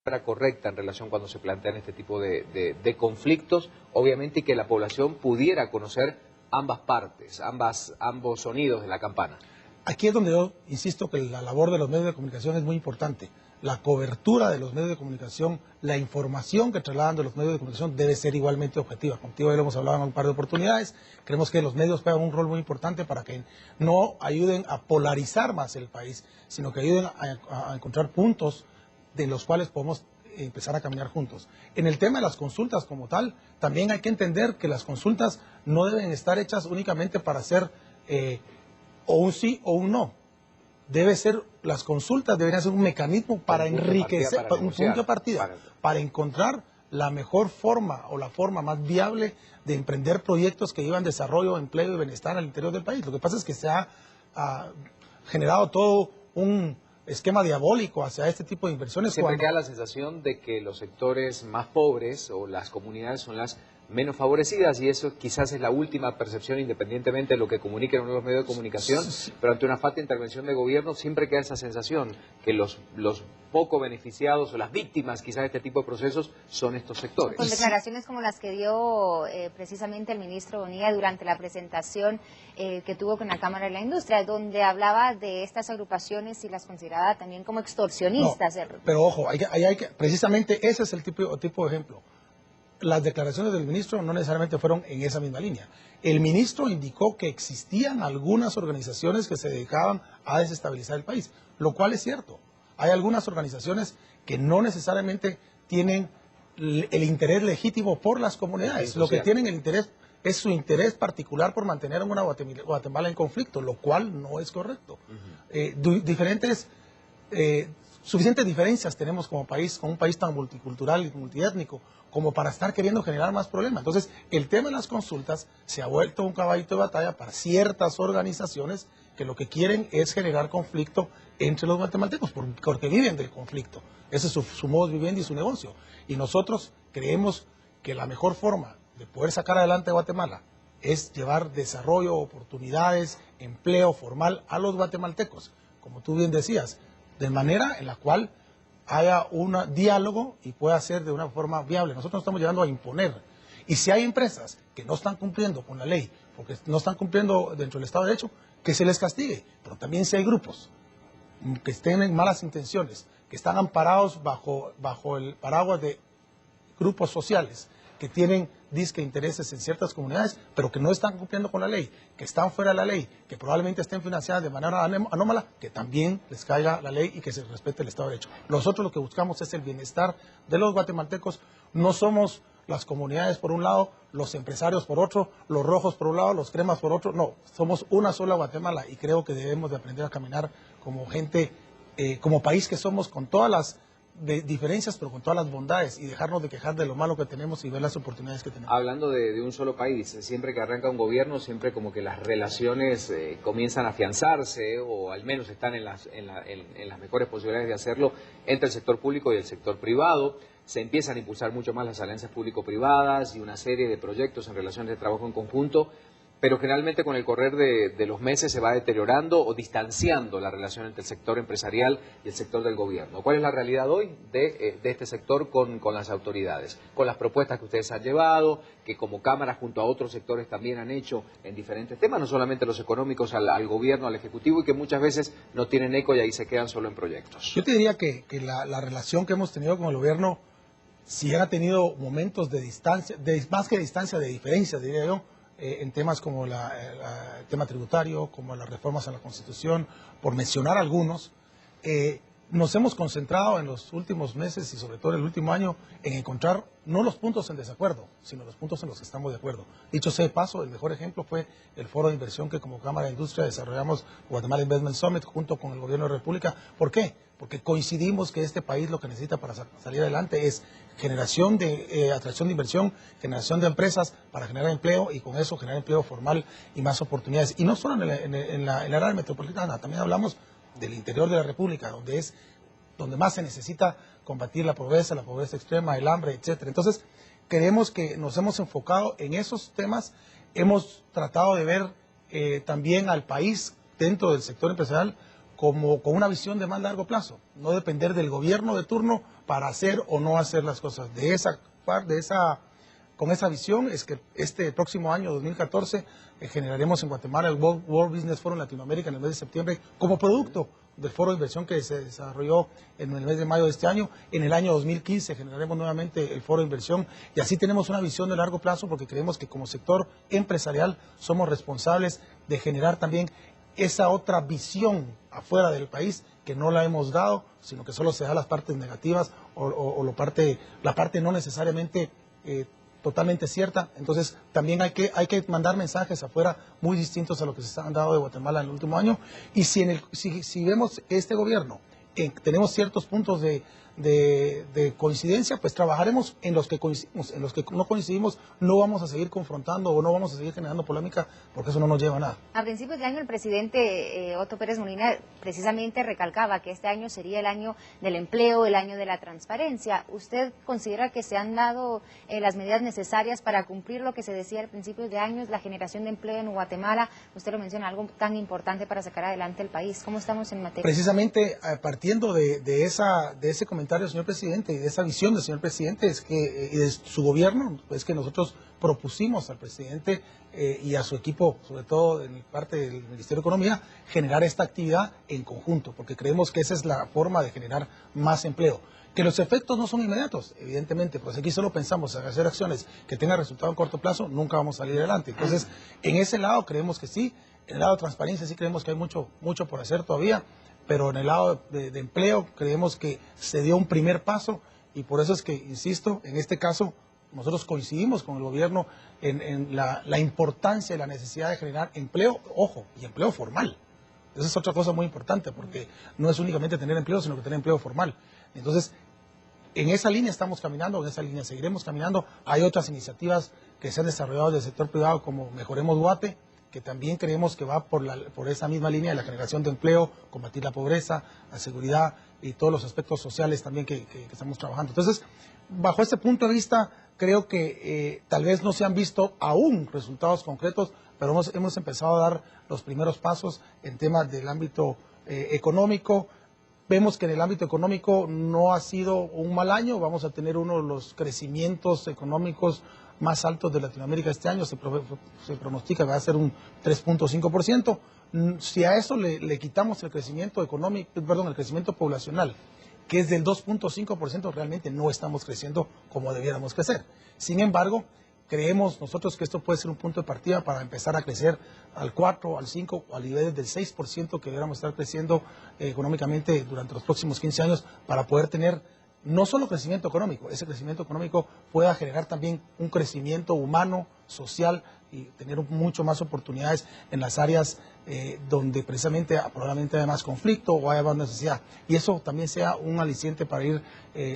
cifra correcta en relación cuando se plantean este tipo de conflictos, obviamente, y que la población pudiera conocer ambas partes, ambos sonidos de la campana. Aquí es donde yo insisto que la labor de los medios de comunicación es muy importante. La cobertura de los medios de comunicación, la información que trasladan de los medios de comunicación debe ser igualmente objetiva. Contigo ya lo hemos hablado en un par de oportunidades. Creemos que los medios juegan un rol muy importante para que no ayuden a polarizar más el país, sino que ayuden a encontrar puntos de los cuales podemos empezar a caminar juntos. En el tema de las consultas como tal, también hay que entender que las consultas no deben estar hechas únicamente para hacer o un sí o un no. Las consultas deberían ser un mecanismo para enriquecer, un punto de partida, para encontrar la mejor forma o la forma más viable de emprender proyectos que llevan desarrollo, empleo y bienestar al interior del país. Lo que pasa es que se ha generado todo un esquema diabólico hacia este tipo de inversiones. Siempre queda la sensación de que los sectores más pobres o las comunidades son las menos favorecidas, y eso quizás es la última percepción, independientemente de lo que comuniquen los medios de comunicación, pero ante una falta de intervención de gobierno siempre queda esa sensación que los poco beneficiados o las víctimas quizás de este tipo de procesos son estos sectores. Con declaraciones como las que dio precisamente el ministro Bonilla durante la presentación que tuvo con la Cámara de la Industria, donde hablaba de estas agrupaciones y las consideraba también como extorsionistas. No, pero ojo, precisamente ese es el tipo de ejemplo. Las declaraciones del ministro no necesariamente fueron en esa misma línea. El ministro indicó que existían algunas organizaciones que se dedicaban a desestabilizar el país, lo cual es cierto. Hay algunas organizaciones que no necesariamente tienen el interés legítimo por las comunidades. Lo que tienen el interés es su interés particular por mantener a una Guatemala en conflicto, lo cual no es correcto. Suficientes diferencias tenemos como país, con un país tan multicultural y multiétnico, como para estar queriendo generar más problemas. Entonces, el tema de las consultas se ha vuelto un caballito de batalla para ciertas organizaciones que lo que quieren es generar conflicto entre los guatemaltecos, porque viven del conflicto. Ese es su modo de vivienda y su negocio. Y nosotros creemos que la mejor forma de poder sacar adelante a Guatemala es llevar desarrollo, oportunidades, empleo formal a los guatemaltecos, como tú bien decías, de manera en la cual haya un diálogo y pueda ser de una forma viable. Nosotros no estamos llegando a imponer. Y si hay empresas que no están cumpliendo con la ley, porque no están cumpliendo dentro del Estado de Derecho, que se les castigue. Pero también si hay grupos que estén en malas intenciones, que están amparados bajo el paraguas de grupos sociales, que tienen disque intereses en ciertas comunidades, pero que no están cumpliendo con la ley, que están fuera de la ley, que probablemente estén financiadas de manera anómala, que también les caiga la ley y que se respete el Estado de Derecho. Nosotros lo que buscamos es el bienestar de los guatemaltecos. No somos las comunidades por un lado, los empresarios por otro, los rojos por un lado, los cremas por otro. No, somos una sola Guatemala y creo que debemos de aprender a caminar como gente, como país que somos, con todas las diferencias, pero con todas las bondades, y dejarnos de quejar de lo malo que tenemos y ver las oportunidades que tenemos. Hablando de un solo país, siempre que arranca un gobierno, siempre como que las relaciones comienzan a afianzarse, o al menos están en las mejores posibilidades de hacerlo, entre el sector público y el sector privado. Se empiezan a impulsar mucho más las alianzas público-privadas y una serie de proyectos en relaciones de trabajo en conjunto, pero generalmente con el correr de los meses se va deteriorando o distanciando la relación entre el sector empresarial y el sector del gobierno. ¿Cuál es la realidad hoy de este sector con las autoridades? Con las propuestas que ustedes han llevado, que como Cámara junto a otros sectores también han hecho en diferentes temas, no solamente los económicos, al gobierno, al Ejecutivo, y que muchas veces no tienen eco y ahí se quedan solo en proyectos. Yo te diría que la relación que hemos tenido con el gobierno, si ha tenido momentos de distancia, más que distancia, de diferencia, diría yo, en temas como el tema tributario, como las reformas a la Constitución, por mencionar algunos, nos hemos concentrado en los últimos meses y sobre todo en el último año en encontrar no los puntos en desacuerdo, sino los puntos en los que estamos de acuerdo. Dicho sea de paso, el mejor ejemplo fue el foro de inversión que como Cámara de Industria desarrollamos, Guatemala Investment Summit, junto con el Gobierno de la República. ¿Por qué? Porque coincidimos que este país lo que necesita para salir adelante es generación de atracción de inversión, generación de empresas para generar empleo, y con eso generar empleo formal y más oportunidades. Y no solo en la área metropolitana, también hablamos del interior de la República, donde más se necesita combatir la pobreza extrema, el hambre, etcétera. Entonces, creemos que nos hemos enfocado en esos temas, hemos tratado de ver también al país dentro del sector empresarial como con una visión de más largo plazo, no depender del gobierno de turno para hacer o no hacer las cosas. Con esa visión es que este próximo año, 2014, generaremos en Guatemala el World Business Forum Latinoamérica en el mes de septiembre como producto del foro de inversión que se desarrolló en el mes de mayo de este año. En el año 2015 generaremos nuevamente el foro de inversión y así tenemos una visión de largo plazo porque creemos que como sector empresarial somos responsables de generar también esa otra visión afuera del país que no la hemos dado, sino que solo se da las partes negativas o la parte no necesariamente totalmente cierta. Entonces también hay que mandar mensajes afuera muy distintos a lo que se han dado de Guatemala en el último año. Y si vemos que este gobierno tenemos ciertos puntos de coincidencia, pues trabajaremos en los que coincidimos. En los que no coincidimos no vamos a seguir confrontando o no vamos a seguir generando polémica porque eso no nos lleva a nada. A principios de año el presidente Otto Pérez Molina precisamente recalcaba que este año sería el año del empleo, el año de la transparencia. ¿Usted considera que se han dado las medidas necesarias para cumplir lo que se decía al principio de año, la generación de empleo en Guatemala? Usted lo menciona, algo tan importante para sacar adelante el país. ¿Cómo estamos en materia? Precisamente partiendo de ese comentario, señor presidente, y de esa visión del señor presidente y de su gobierno, es que nosotros propusimos al presidente y a su equipo, sobre todo en parte del Ministerio de Economía, generar esta actividad en conjunto, porque creemos que esa es la forma de generar más empleo. Que los efectos no son inmediatos, evidentemente, pues aquí solo pensamos en hacer acciones que tengan resultado en corto plazo, nunca vamos a salir adelante. Entonces, en ese lado creemos que sí, en el lado de transparencia sí creemos que hay mucho por hacer todavía, pero en el lado de empleo creemos que se dio un primer paso y por eso es que, insisto, en este caso nosotros coincidimos con el gobierno en la importancia y la necesidad de generar empleo, ojo, y empleo formal. Esa es otra cosa muy importante porque no es únicamente tener empleo, sino que tener empleo formal. Entonces, en esa línea estamos caminando, en esa línea seguiremos caminando. Hay otras iniciativas que se han desarrollado del sector privado como Mejoremos Guate, que también creemos que va por esa misma línea de la generación de empleo, combatir la pobreza, la seguridad y todos los aspectos sociales también que estamos trabajando. Entonces, bajo este punto de vista, creo que tal vez no se han visto aún resultados concretos, pero hemos empezado a dar los primeros pasos en temas del ámbito económico. Vemos que en el ámbito económico no ha sido un mal año, vamos a tener uno de los crecimientos económicos más altos de Latinoamérica este año, se pronostica que va a ser un 3.5%. Si a eso le quitamos el crecimiento el crecimiento poblacional, que es del 2.5%, realmente no estamos creciendo como debiéramos crecer. Sin embargo, creemos nosotros que esto puede ser un punto de partida para empezar a crecer al 4, al 5 o al nivel del 6% que deberíamos estar creciendo económicamente durante los próximos 15 años para poder tener no solo crecimiento económico, ese crecimiento económico pueda generar también un crecimiento humano, social y tener mucho más oportunidades en las áreas donde precisamente probablemente haya más conflicto o haya más necesidad. Y eso también sea un aliciente para ir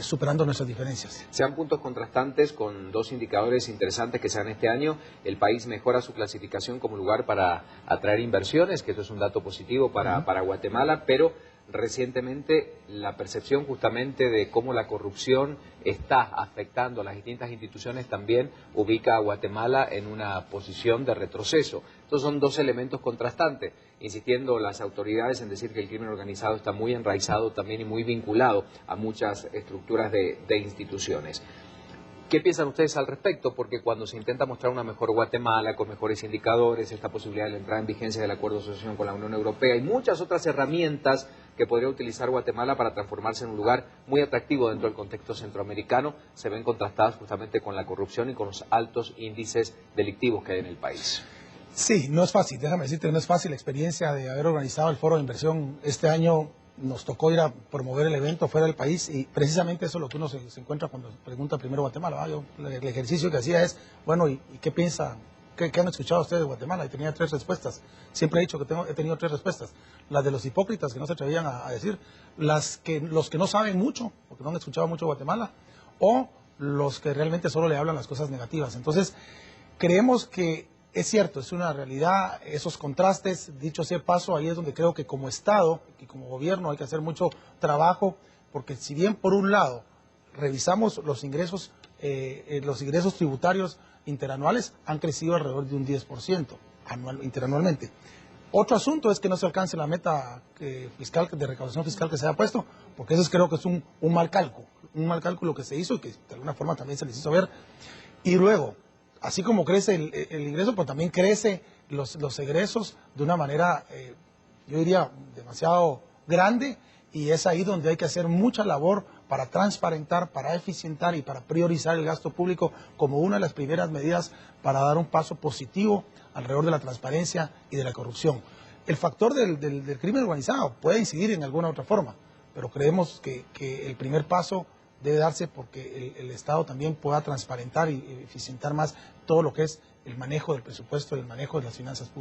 superando nuestras diferencias. Sean puntos contrastantes con dos indicadores interesantes que se dan este año. El país mejora su clasificación como lugar para atraer inversiones, que esto es un dato positivo para Guatemala, pero recientemente la percepción justamente de cómo la corrupción está afectando a las distintas instituciones también ubica a Guatemala en una posición de retroceso. Estos son dos elementos contrastantes, insistiendo las autoridades en decir que el crimen organizado está muy enraizado también y muy vinculado a muchas estructuras de instituciones. ¿Qué piensan ustedes al respecto? Porque cuando se intenta mostrar una mejor Guatemala, con mejores indicadores, esta posibilidad de la entrada en vigencia del acuerdo de asociación con la Unión Europea y muchas otras herramientas que podría utilizar Guatemala para transformarse en un lugar muy atractivo dentro del contexto centroamericano, se ven contrastadas justamente con la corrupción y con los altos índices delictivos que hay en el país. Sí, no es fácil, déjame decirte que no es fácil. La experiencia de haber organizado el foro de inversión este año, nos tocó ir a promover el evento fuera del país y precisamente eso es lo que uno se encuentra cuando pregunta primero Guatemala. El ejercicio que hacía es, bueno, ¿y qué piensa? ¿Qué han escuchado ustedes de Guatemala? Y tenía 3 respuestas. Siempre he dicho que he tenido 3 respuestas. Las de los hipócritas que no se atrevían a decir, los que no saben mucho, porque no han escuchado mucho Guatemala, o los que realmente solo le hablan las cosas negativas. Entonces, creemos que es cierto, es una realidad, esos contrastes, dicho sea paso, ahí es donde creo que como Estado y como gobierno hay que hacer mucho trabajo, porque si bien por un lado revisamos los ingresos interanuales han crecido alrededor de un 10% interanualmente. Otro asunto es que no se alcance la meta fiscal, de recaudación fiscal que se haya puesto, porque eso creo que es un mal cálculo que se hizo y que de alguna forma también se les hizo ver. Y luego, así como crece el ingreso, pues también crece los egresos de una manera, yo diría, demasiado grande, y es ahí donde hay que hacer mucha labor para transparentar, para eficientar y para priorizar el gasto público como una de las primeras medidas para dar un paso positivo alrededor de la transparencia y de la corrupción. El factor del crimen organizado puede incidir en alguna otra forma, pero creemos que el primer paso debe darse porque el Estado también pueda transparentar y eficientar más todo lo que es el manejo del presupuesto y el manejo de las finanzas públicas.